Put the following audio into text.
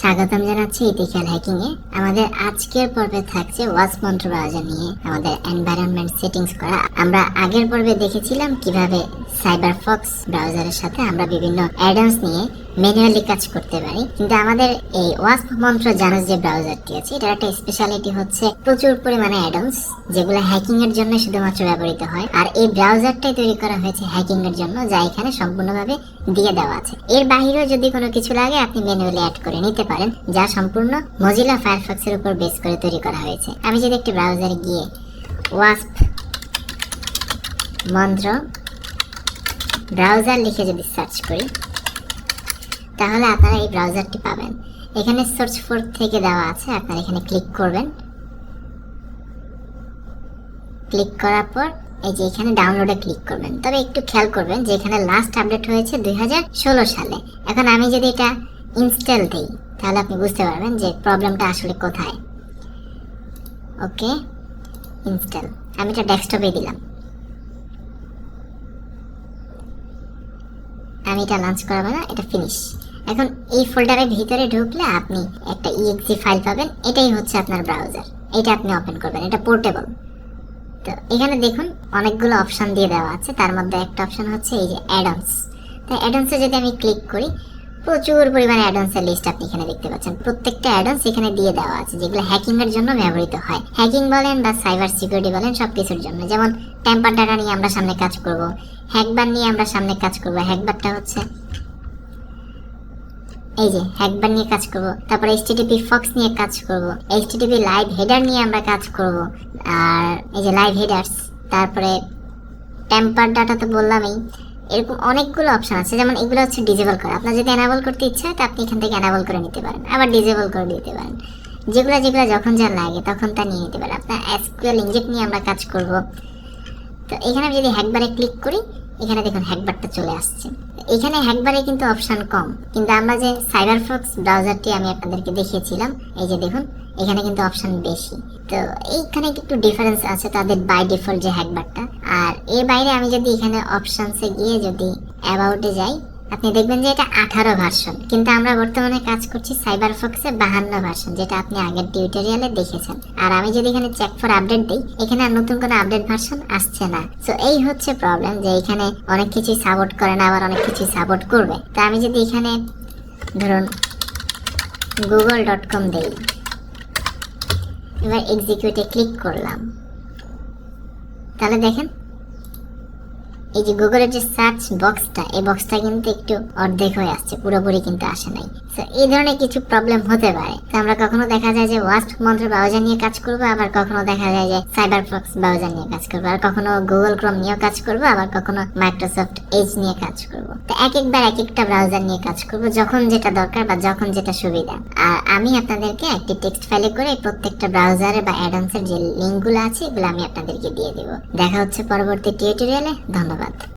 স্বাগতম জানাচ্ছি ethical hacking এ। আমাদের আজকের পর্বে থাকছে ওয়াসপ মন্ত্র ব্রাউজার নিয়ে আমাদের এনভায়রনমেন্ট সেটিংস করা। আমরা আগের পর্বে দেখেছিলাম কিভাবে সাইবারফক্স ব্রাউজারের সাথে আমরা বিভিন্ন অ্যাডন্স নিয়ে ম্যানুয়ালি কাজ করতে পারি, কিন্তু আমাদের এই ওয়াসপ মন্ত্র জানার যে ব্রাউজারটি আছে এটার একটা স্পেশালিটি হচ্ছে প্রচুর পরিমাণে অ্যাডন্স যেগুলো হ্যাকিং এর জন্য শুধুমাত্র ব্যবহৃত হয়। আর এই ব্রাউজারটাই তৈরি করা হয়েছে হ্যাকিং এর জন্য, যা এখানে সম্পূর্ণভাবে দিয়ে দেওয়া আছে। এর বাইরেও যদি কোনো কিছু লাগে আপনি ম্যানুয়ালি অ্যাড করে নিতে পারেন, যা সম্পূর্ণ মজিলা ফায়ারফক্স এর উপর বেস করে তৈরি করা হয়েছে। আমি যদি একটি ব্রাউজারে গিয়ে ওয়াসপ মন্ত্র ব্রাউজার লিখে যদি সার্চ করি তাহলে আপনারা এই ব্রাউজারটি পাবেন। এখানে সার্চ ফর থেকে দেওয়া আছে, আপনারা এখানে ক্লিক করবেন। ক্লিক করার পর এই যে এখানে ডাউনলোডে ক্লিক করবেন। তবে একটু খেয়াল করবেন যে এখানে লাস্ট আপডেট হয়েছে 2016 সালে। এখন আমি যদি এটা ইনস্টল দিই তাহলে আপনি বুঝতে পারবেন যে প্রবলেমটা আসলে কোথায়। ওকে, ইনস্টল। আমি এটা ডেস্কটপে দিলাম। আমি এটা লঞ্চ করাবো না, এটা ফিনিশ। এখন এই ফোল্ডারের ভিতরে ঢুকলে আপনি একটা exe ফাইল পাবেন। এটাই হচ্ছে আপনার ব্রাউজার। এটা আপনি ওপেন করবেন, এটা পোর্টেবল। তো এখানে দেখুন অনেকগুলো অপশন দিয়ে দেওয়া আছে, তার মধ্যে একটা অপশন হচ্ছে এই যে অ্যাডন্স। তো অ্যাডন্সে যদি আমি ক্লিক করি প্রচুর পরিমাণে অ্যাডন্সের লিস্ট আপনি এখানে দেখতে পাচ্ছেন। প্রত্যেকটা অ্যাডন্স এখানে দিয়ে দেওয়া আছে যেগুলো হ্যাকিং এর জন্য ব্যবহৃত হয়। হ্যাকিং বলেন বা সাইবার সিকিউরিটি বলেন, সবকিছুর জন্য। যেমন টেম্পার ডাটা নিয়ে আমরা সামনে কাজ করব, হ্যাকবার নিয়ে আমরা সামনে কাজ করব। হ্যাকবারটা হচ্ছে এই যে হ্যাকবার নিয়ে কাজ করব। তারপর HTTP ফক্স নিয়ে কাজ করব, HTTP লাইভ হেডার নিয়ে আমরা কাজ করব। আর এই যে লাইভ হেডার্স, তারপরে টেম্পার ডাটা তো বললামই। এরকম অনেকগুলো অপশন আছে। যেমন এগুলো হচ্ছে ডিসেবল করা। আপনার যদি এনাবল করতে ইচ্ছা হয় তো আপনি এখান থেকে এনাবল করে নিতে পারেন, আবার ডিসেবল করে দিতে পারেন। যেগুলো যখন যা লাগে তখন তা নিয়ে নিতে পারেন। আপনার SQL ইনজেক্ট নিয়ে আমরা কাজ করব। তো এখানে যদি হ্যাকবারে ক্লিক করি এখানে দেখুন হ্যাকবারটা চলে আসছে। এখানে হ্যাকবারে কিন্তু অপশন কম, কিন্তু আমরা যে সাইবারফক্স ব্রাউজারটি আমি আপনাদেরকে দেখিয়েছিলাম এই যে দেখুন এখানে কিন্তু অপশন বেশি। তো এইখানে একটু ডিফারেন্স আছে তাদের বাই ডিফল্ট যে হ্যাকবারটা। আর এর বাইরে আমি যদি এখানে অপশনসে গিয়ে যদি অ্যাবাউটে যাই আপনি দেখবেন যে এটা 18 ভার্সন, কিন্তু আমরা বর্তমানে কাজ করছি সাইবারফক্সে 52 ভার্সন, যেটা আপনি আগের টিউটোরিয়ালে দেখেছেন। আর আমি যদি এখানে চেক ফর আপডেট দিই এখানে আর নতুন কোনো আপডেট ভার্সন আসছে না। সো এই হচ্ছে প্রবলেম যে এখানে অনেক কিছুই সাপোর্ট করে না, আবার অনেক কিছুই সাপোর্ট করবে। তো আমি যদি এখানে ধরুন google.com দেই, এবার এক্সিকিউটে ক্লিক করলাম, তাহলে দেখেন এই যে গুগলের যে সার্চ বক্সটা, এই বক্সটা কিন্তু একটু অর্ধেক হয়ে আসছে, পুরোপুরি কিন্তু আসে নাই। সো এই ধরনের কিছু প্রবলেম হতে পারে। তো আমরা কখনো দেখা যায় যে ওয়াসপ মন্ত্র ব্রাউজার নিয়ে কাজ করবো, আবার কখনো দেখা যায় যে সাইবারফক্স ব্রাউজার নিয়ে কাজ করবো, আর কখনো গুগল ক্রোম নিয়েও কাজ করবো, আবার কখনো মাইক্রোসফট এজ নিয়ে কাজ করবো। তো এক একবার এক একটা ব্রাউজার নিয়ে কাজ করবো যখন যেটা দরকার বা যখন যেটা সুবিধা। আর আমি আপনাদেরকে একটি টেক্সট ফাইলে করে প্রত্যেকটা ব্রাউজারে বা অ্যাডন্সের যে লিঙ্কগুলো আছে এগুলো আমি আপনাদেরকে দিয়ে দেবো। দেখা হচ্ছে পরবর্তী টিউটোরিয়ালে। ধন্যবাদ।